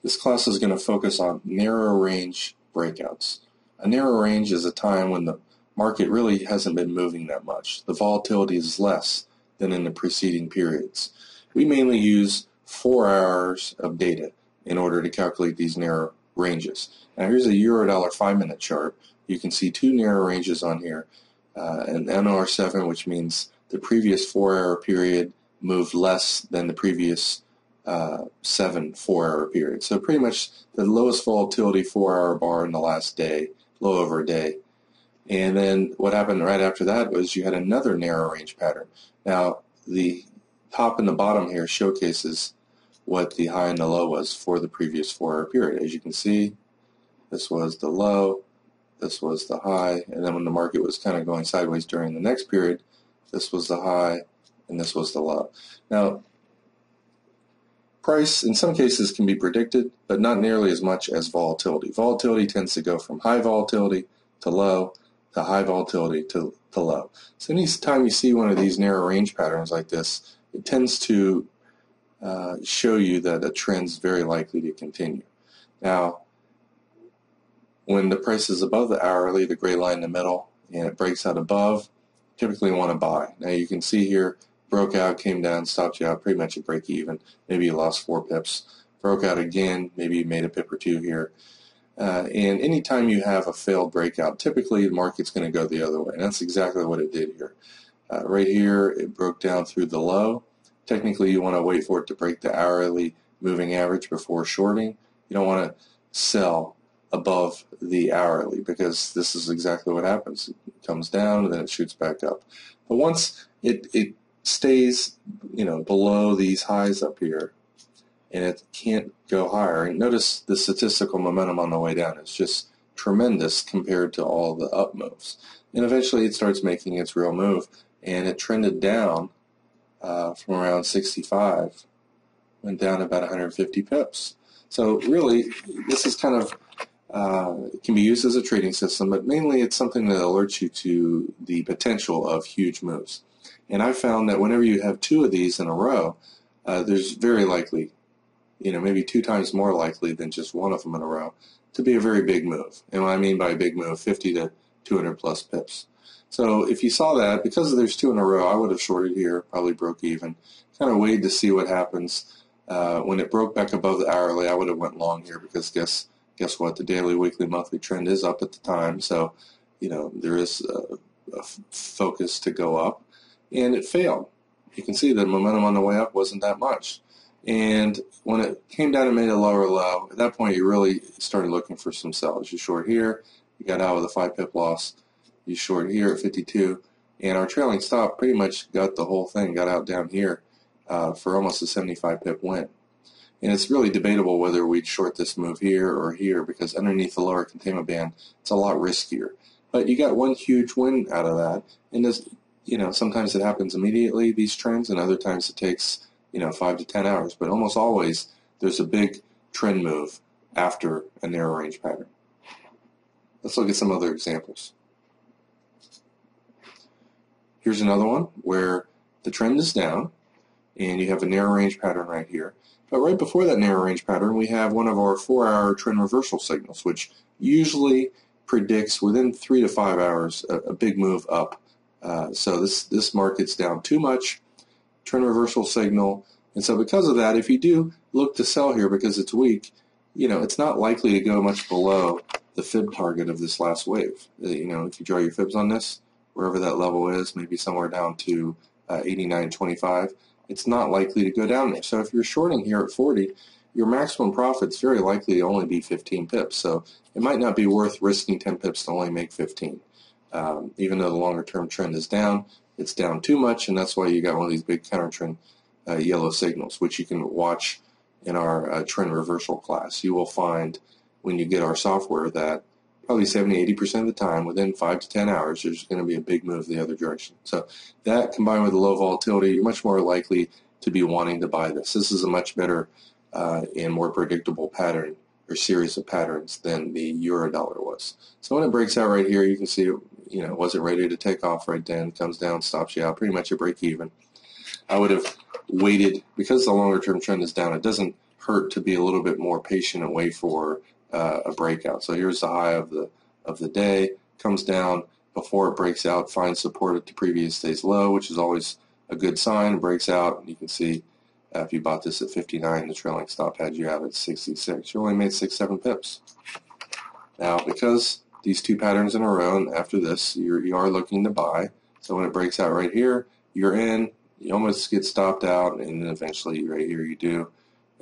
This class is going to focus on narrow range breakouts. A narrow range is a time when the market really hasn't been moving that much. The volatility is less than in the preceding periods. We mainly use 4 hours of data in order to calculate these narrow ranges. Now here's a euro-dollar 5-minute chart. You can see two narrow ranges on here. An NR7, which means the previous 4-hour period moved less than the previous 7 4-hour periods. So pretty much the lowest volatility 4-hour bar in the last day, low over a day. And then what happened right after that was you had another narrow range pattern. Now the top and the bottom here showcases what the high and the low was for the previous 4-hour period. As you can see, this was the low, this was the high, and then when the market was kind of going sideways during the next period, this was the high and this was the low. Now, price in some cases can be predicted, but not nearly as much as volatility. Volatility tends to go from high volatility to low, to high volatility to low. So anytime you see one of these narrow range patterns like this, it tends to show you that a trend is very likely to continue. Now, when the price is above the hourly, the gray line in the middle, and it breaks out above, typically want to buy. Now you can see here, broke out, came down, stopped you out, pretty much at break even. Maybe you lost 4 pips. Broke out again, maybe you made a pip or two here. And anytime you have a failed breakout, typically the market's going to go the other way. And that's exactly what it did here. Right here, it broke down through the low. Technically, you want to wait for it to break the hourly moving average before shorting. You don't want to sell above the hourly because this is exactly what happens. It comes down and then it shoots back up. But once it stays, below these highs up here, and it can't go higher. And notice the statistical momentum on the way down is just tremendous compared to all the up moves. And eventually it starts making its real move, and it trended down from around 65, went down about 150 pips. So really, this is kind of it can be used as a trading system, but mainly it's something that alerts you to the potential of huge moves. And I found that whenever you have 2 of these in a row, there's very likely, maybe 2 times more likely than just one of them in a row, to be a very big move. And what I mean by a big move, 50 to 200 plus pips. So if you saw that, because there's 2 in a row, I would have shorted here, probably broke even, kind of waited to see what happens. When it broke back above the hourly, I would have went long here because guess what? The daily, weekly, monthly trend is up at the time. So, there is a focus to go up, and it failed. You can see the momentum on the way up wasn't that much. And when it came down and made a lower low, at that point you really started looking for some sells. You short here, you got out with a 5 pip loss. You short here at 52, and our trailing stop pretty much got the whole thing, got out down here for almost a 75 pip win. And it's really debatable whether we'd short this move here or here because underneath the lower containment band, it's a lot riskier. But you got one huge win out of that, and this, sometimes it happens immediately, these trends, and other times it takes 5 to 10 hours. But almost always there's a big trend move after a narrow range pattern. Let's look at some other examples. Here's another one where the trend is down and you have a narrow range pattern right here. But right before that narrow range pattern, we have one of our 4-hour trend reversal signals, which usually predicts within 3 to 5 hours a big move up. So this market's down too much, trend reversal signal. And so because of that, if you do look to sell here because it's weak, it's not likely to go much below the fib target of this last wave. If you draw your fibs on this, wherever that level is, maybe somewhere down to 89.25, it's not likely to go down there. So if you're shorting here at 40, your maximum profit's very likely to only be 15 pips. So it might not be worth risking 10 pips to only make 15. Even though the longer term trend is down, it's down too much, and that's why you got one of these big counter trend yellow signals, which you can watch in our trend reversal class. You will find when you get our software that probably 70–80% of the time, within 5 to 10 hours, there's going to be a big move the other direction. So that combined with the low volatility, you're much more likely to be wanting to buy this. This is a much better and more predictable pattern or series of patterns than the euro-dollar was. So when it breaks out right here, you can see it wasn't ready to take off right then. It comes down, stops you out, pretty much a break even. I would have waited, because the longer term trend is down, it doesn't hurt to be a little bit more patient and wait for a breakout. So here's the high of the day, comes down before it breaks out, finds support at the previous day's low, which is always a good sign. It breaks out, and you can see if you bought this at 59, the trailing stop had you out at 66. You only made 6-7 pips. Now, because these two patterns in a row, and after this, you are looking to buy. So when it breaks out right here, you're in. You almost get stopped out, and then eventually right here you do.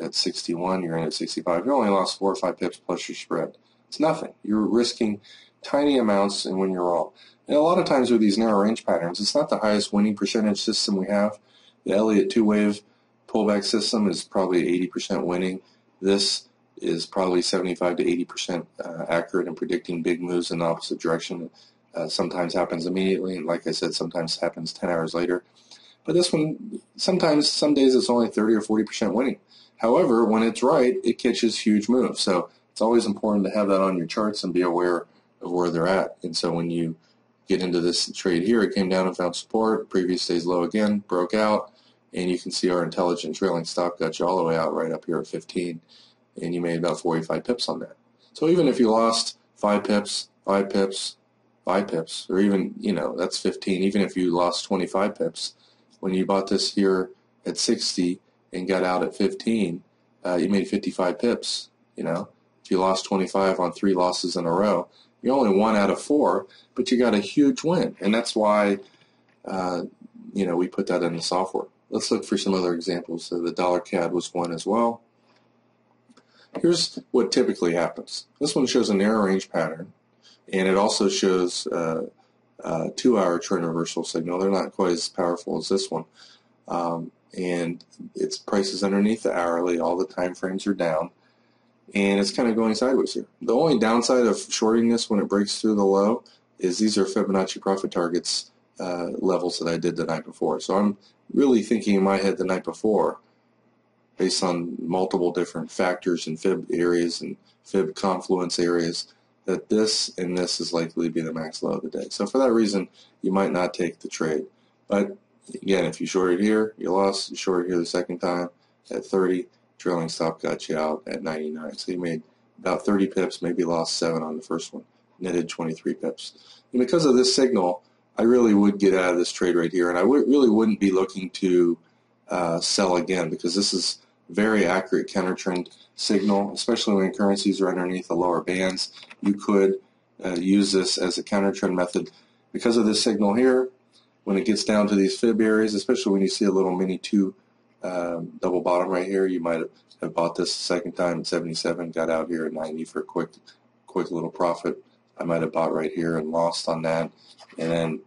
At 61, you're in at 65. You only lost 4 or 5 pips plus your spread. It's nothing. You're risking tiny amounts, and when you're wrong. And a lot of times with these narrow range patterns, it's not the highest winning percentage system we have. The Elliott two-wave pullback system is probably 80% winning. This is probably 75 to 80% accurate in predicting big moves in the opposite direction. Sometimes happens immediately, and like I said, sometimes happens 10 hours later. But this one, sometimes, some days it's only 30 or 40% winning. However, when it's right, it catches huge moves. So it's always important to have that on your charts and be aware of where they're at. And so when you get into this trade here, it came down and found support, previous day's low again, broke out, and you can see our intelligent trailing stop got you all the way out right up here at 15, and you made about 45 pips on that. So even if you lost 5 pips, 5 pips, 5 pips, or even, that's 15, even if you lost 25 pips, when you bought this here at 60 and got out at 15, you made 55 pips. If you lost 25 on 3 losses in a row, you're only 1 out of 4, but you got a huge win, and that's why we put that in the software. Let's look for some other examples. So the dollar CAD was one as well. Here's what typically happens. This one shows a narrow range pattern, and it also shows a 2-hour trend reversal signal. They're not quite as powerful as this one. And its price is underneath the hourly. All the time frames are down, and it's kind of going sideways here. The only downside of shorting this when it breaks through the low is these are Fibonacci profit targets levels that I did the night before. So I'm really thinking in my head the night before, based on multiple different factors and fib areas and fib confluence areas, that this and this is likely to be the max low of the day. So for that reason, you might not take the trade. But again, if you shorted here, you lost. You shorted here the second time at 30. Trailing stop got you out at 99. So you made about 30 pips, maybe lost 7 on the first one, netted 23 pips. And because of this signal, I really would get out of this trade right here, and I really wouldn't be looking to sell again, because this is very accurate counter trend signal, especially when currencies are underneath the lower bands. You could use this as a counter trend method because of this signal here. When it gets down to these fib areas, especially when you see a little mini 2 double bottom right here, you might have bought this the second time at 77, got out here at 90 for a quick little profit. I might have bought right here and lost on that. And then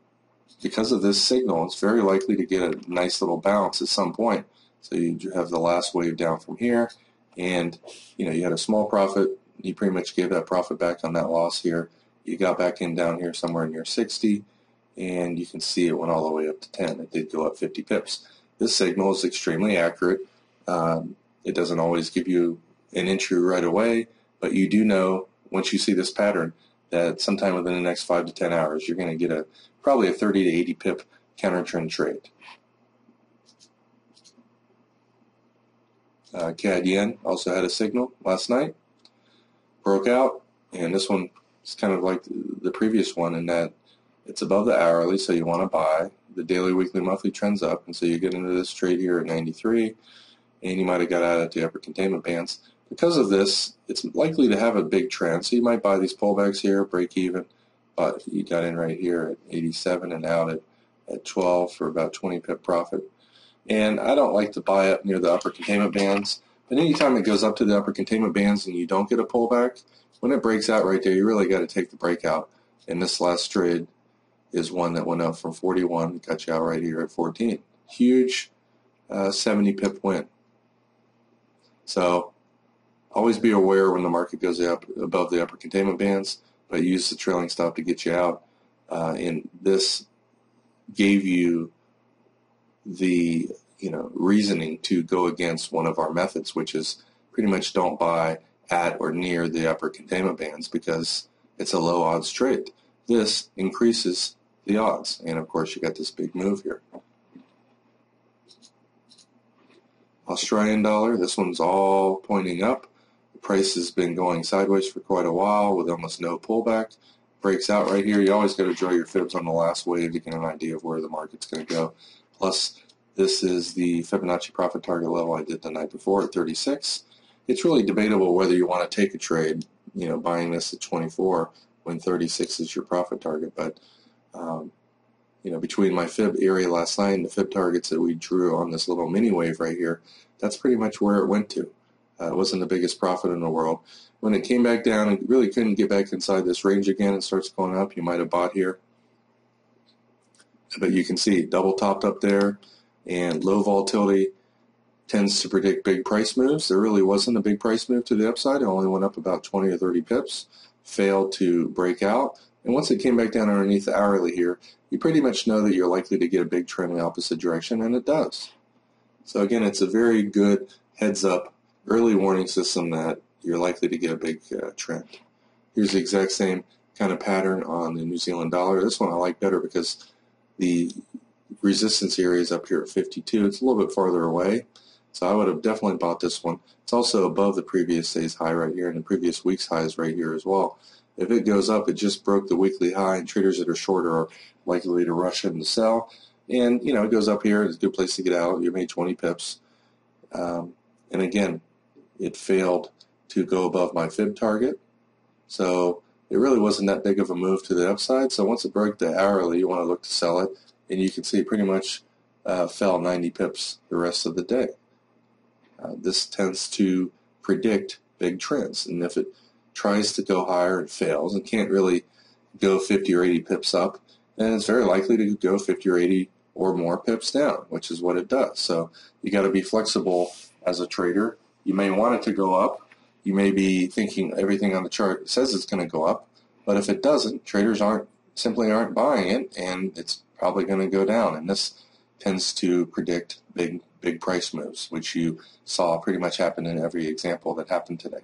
because of this signal, it's very likely to get a nice little bounce at some point. So you have the last wave down from here, and you had a small profit. You pretty much gave that profit back on that loss here. You got back in down here somewhere near 60, and you can see it went all the way up to 10. It did go up 50 pips. This signal is extremely accurate. It doesn't always give you an entry right away, but you do know once you see this pattern that sometime within the next 5 to 10 hours you're going to get probably a 30 to 80 pip counter trend trade. Cad Yen also had a signal last night, broke out, and this one is kind of like the previous one in that it's above the hourly, so you want to buy. The daily, weekly, monthly trends up, and so you get into this trade here at 93, and you might have got out at the upper containment bands. Because of this, it's likely to have a big trend, so you might buy these pullbacks here, break even, but you got in right here at 87 and out at 12 for about 20 pip profit. And I don't like to buy up near the upper containment bands, but anytime it goes up to the upper containment bands and you don't get a pullback, when it breaks out right there, you really got to take the breakout. And this last trade is one that went up from 41, got you out right here at 14. Huge 70 pip win. So always be aware when the market goes up above the upper containment bands, but use the trailing stop to get you out. And this gave you the reasoning to go against one of our methods, which is pretty much don't buy at or near the upper containment bands because it's a low odds trade. This increases the odds, and of course you got this big move here. Australian dollar, this one's all pointing up. The price has been going sideways for quite a while with almost no pullback. Breaks out right here. You always got to draw your fibs on the last wave to get an idea of where the market's going to go. Plus, this is the Fibonacci profit target level I did the night before at 36. It's really debatable whether you want to take a trade, buying this at 24 when 36 is your profit target. But, between my fib area last night and the fib targets that we drew on this little mini wave right here, that's pretty much where it went to. It wasn't the biggest profit in the world. When it came back down and really couldn't get back inside this range again and starts going up, you might have bought here. But you can see double topped up there, and low volatility tends to predict big price moves. There really wasn't a big price move to the upside. It only went up about 20 or 30 pips, failed to break out. And once it came back down underneath the hourly here, you pretty much know that you're likely to get a big trend in the opposite direction, and it does. So again, it's a very good heads-up early warning system that you're likely to get a big trend. Here's the exact same kind of pattern on the New Zealand dollar. This one I like better because the resistance area is up here at 52. It's a little bit farther away, so I would have definitely bought this one. It's also above the previous day's high right here, and the previous week's high is right here as well. If it goes up, it just broke the weekly high, and traders that are shorter are likely to rush in to sell. And, it goes up here. It's a good place to get out. You made 20 pips. And again, it failed to go above my fib target. So it really wasn't that big of a move to the upside. So once it broke the hourly, you want to look to sell it. And you can see it pretty much fell 90 pips the rest of the day. This tends to predict big trends. And if it tries to go higher and fails and can't really go 50 or 80 pips up, then it's very likely to go 50 or 80 or more pips down, which is what it does. So you got to be flexible as a trader. You may want it to go up. You may be thinking everything on the chart says it's going to go up, but if it doesn't, traders simply aren't buying it, and it's probably going to go down. And this tends to predict big price moves, which you saw pretty much happen in every example that happened today.